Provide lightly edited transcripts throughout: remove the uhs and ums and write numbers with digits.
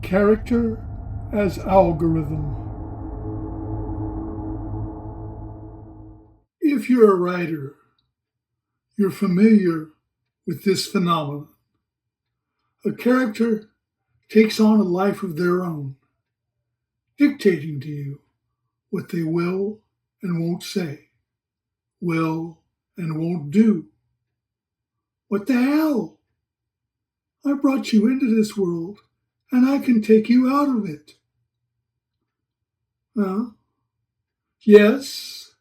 Character as algorithm. If you're a writer, you're familiar with this phenomenon. A character takes on a life of their own, dictating to you what they will and won't say, will and won't do. What the hell? I brought you into this world, and I can take you out of it. Yes,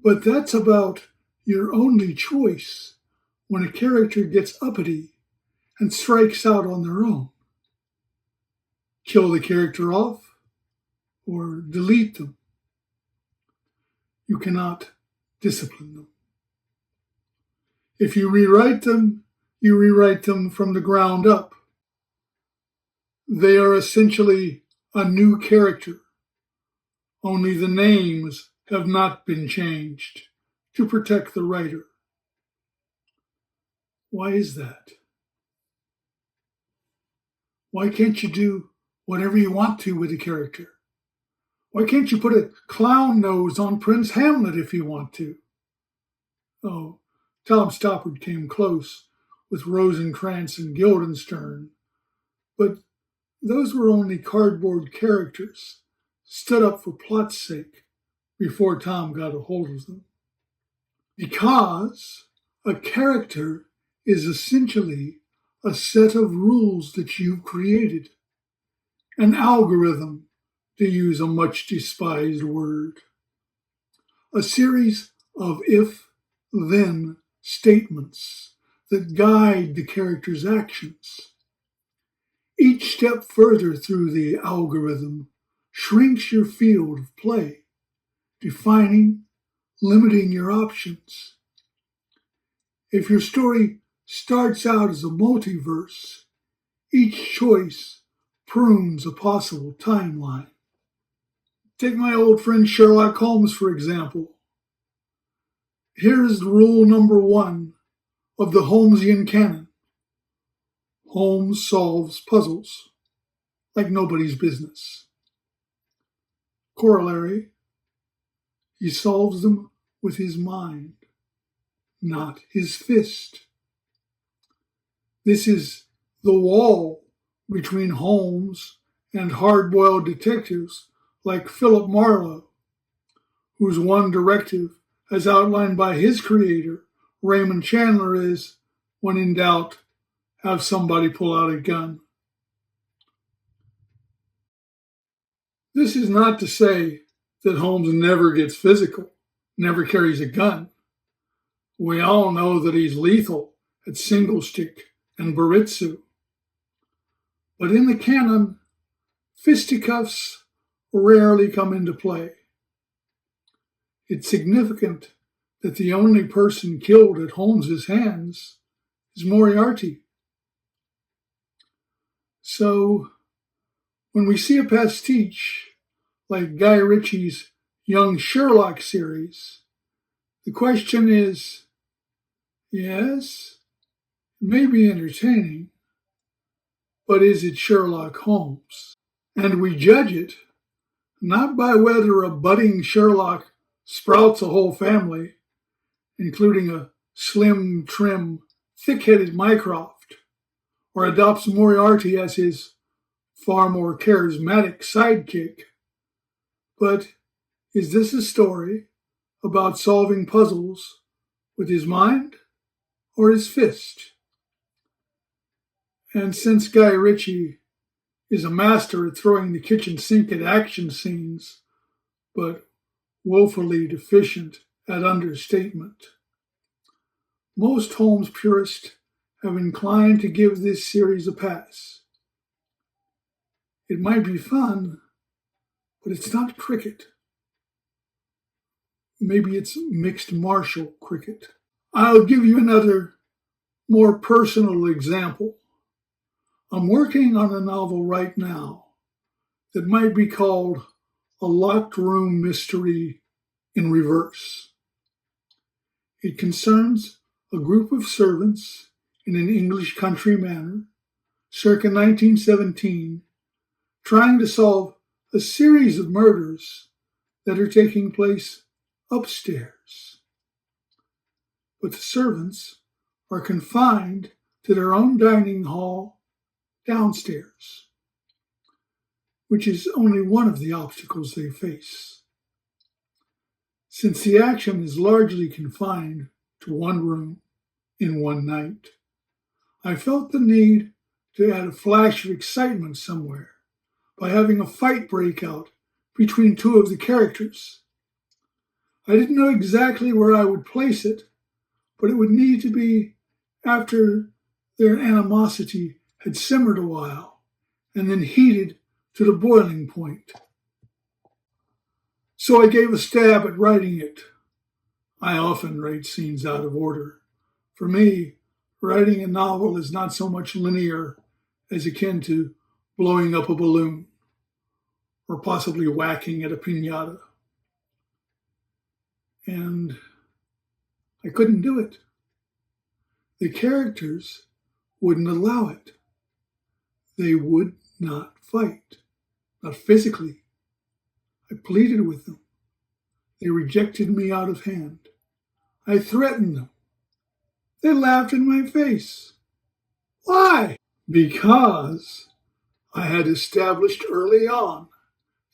but that's about your only choice when a character gets uppity and strikes out on their own. Kill the character off or delete them. You cannot discipline them. If you rewrite them from the ground up. They are essentially a new character, only the names have not been changed to protect the writer. Why is that? Why can't you do whatever you want to with a character? Why can't you put a clown nose on Prince Hamlet if you want to? Oh, Tom Stoppard came close with Rosencrantz and Guildenstern, but those were only cardboard characters, stood up for plot's sake before Tom got a hold of them. Because a character is essentially a set of rules that you've created, an algorithm, to use a much despised word, a series of if-then statements that guide the character's actions. Each step further through the algorithm shrinks your field of play, defining, limiting your options. If your story starts out as a multiverse, each choice prunes a possible timeline. Take my old friend Sherlock Holmes, for example. Here is rule number 1 of the Holmesian canon. Holmes solves puzzles like nobody's business. Corollary, he solves them with his mind, not his fist. This is the wall between Holmes and hard-boiled detectives like Philip Marlowe, whose one directive, as outlined by his creator, Raymond Chandler, is, when in doubt, have somebody pull out a gun. This is not to say that Holmes never gets physical, never carries a gun. We all know that he's lethal at single stick and baritsu. But in the canon, fisticuffs rarely come into play. It's significant that the only person killed at Holmes's hands is Moriarty. So, when we see a pastiche like Guy Ritchie's Young Sherlock series, the question is, yes, it may be entertaining, but is it Sherlock Holmes? And we judge it not by whether a budding Sherlock sprouts a whole family, including a slim, trim, thick-headed Mycroft, or adopts Moriarty as his far more charismatic sidekick. But is this a story about solving puzzles with his mind or his fist? And since Guy Ritchie is a master at throwing the kitchen sink at action scenes, but woefully deficient at understatement, most Holmes purists have inclined to give this series a pass. It might be fun, but it's not cricket. Maybe it's mixed martial cricket. I'll give you another, more personal example. I'm working on a novel right now that might be called A Locked Room Mystery in Reverse. It concerns a group of servants in an English country manor, circa 1917, trying to solve a series of murders that are taking place upstairs. But the servants are confined to their own dining hall downstairs, which is only one of the obstacles they face. Since the action is largely confined to one room in one night, I felt the need to add a flash of excitement somewhere by having a fight break out between two of the characters. I didn't know exactly where I would place it, but it would need to be after their animosity had simmered a while and then heated to the boiling point. So I gave a stab at writing it. I often write scenes out of order. For me, writing a novel is not so much linear as akin to blowing up a balloon or possibly whacking at a piñata. And I couldn't do it. The characters wouldn't allow it. They would not fight, not physically. I pleaded with them. They rejected me out of hand. I threatened them. They laughed in my face. Why? Because I had established early on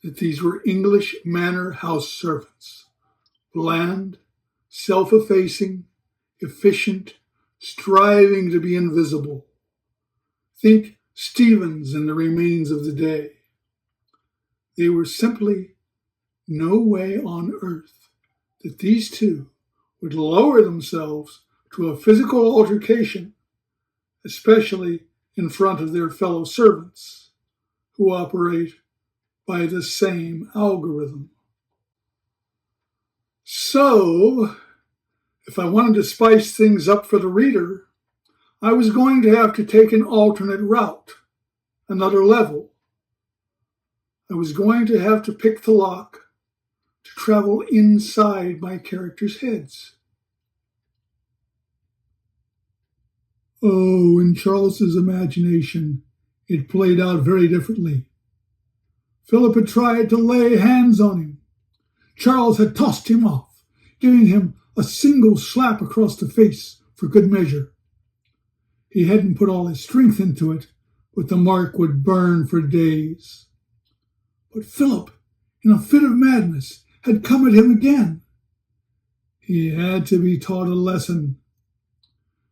that these were English manor house servants, bland, self-effacing, efficient, striving to be invisible. Think Stevens and the Remains of the Day. They were simply no way on earth that these two would lower themselves to a physical altercation, especially in front of their fellow servants, who operate by the same algorithm. So, if I wanted to spice things up for the reader, I was going to have to take an alternate route, another level. I was going to have to pick the lock to travel inside my characters' heads. Oh, in Charles's imagination, it played out very differently. Philip had tried to lay hands on him. Charles had tossed him off, giving him a single slap across the face for good measure. He hadn't put all his strength into it, but the mark would burn for days. But Philip, in a fit of madness, had come at him again. He had to be taught a lesson.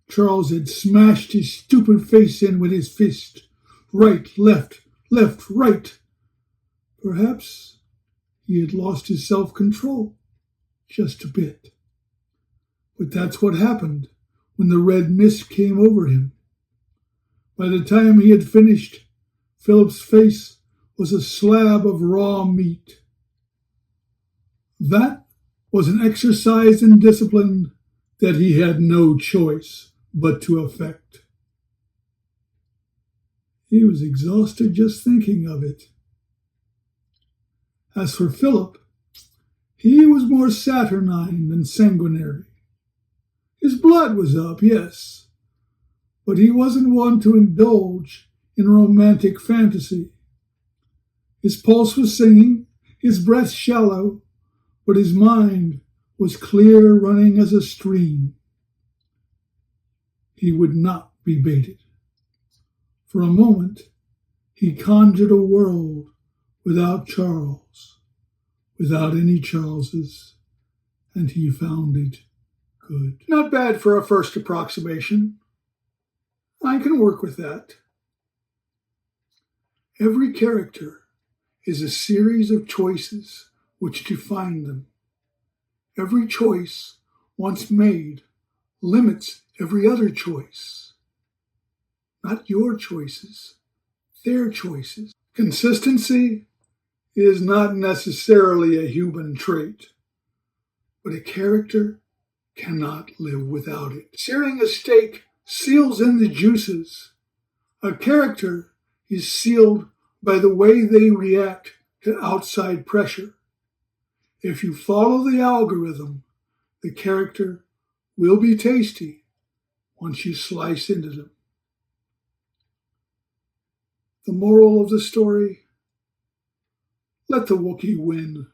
Charles had smashed his stupid face in with his fist. Right, left, left, right. Perhaps he had lost his self-control, just a bit. But that's what happened when the red mist came over him. By the time he had finished, Philip's face was a slab of raw meat. That was an exercise in discipline that he had no choice but to effect. He was exhausted just thinking of it. As for Philip, he was more saturnine than sanguinary. His blood was up, yes, but he wasn't one to indulge in romantic fantasy. His pulse was singing, his breath shallow, but his mind was clear, running as a stream. He would not be baited. For a moment, he conjured a world without Charles, without any Charleses, and he found it good. Not bad for a first approximation. I can work with that. Every character is a series of choices which define them. Every choice, once made, limits every other choice. Not your choices, their choices. Consistency is not necessarily a human trait, but a character cannot live without it. Searing a steak seals in the juices. A character is sealed by the way they react to outside pressure. If you follow the algorithm, the character will be tasty once you slice into them. The moral of the story: Let the Wookiee win.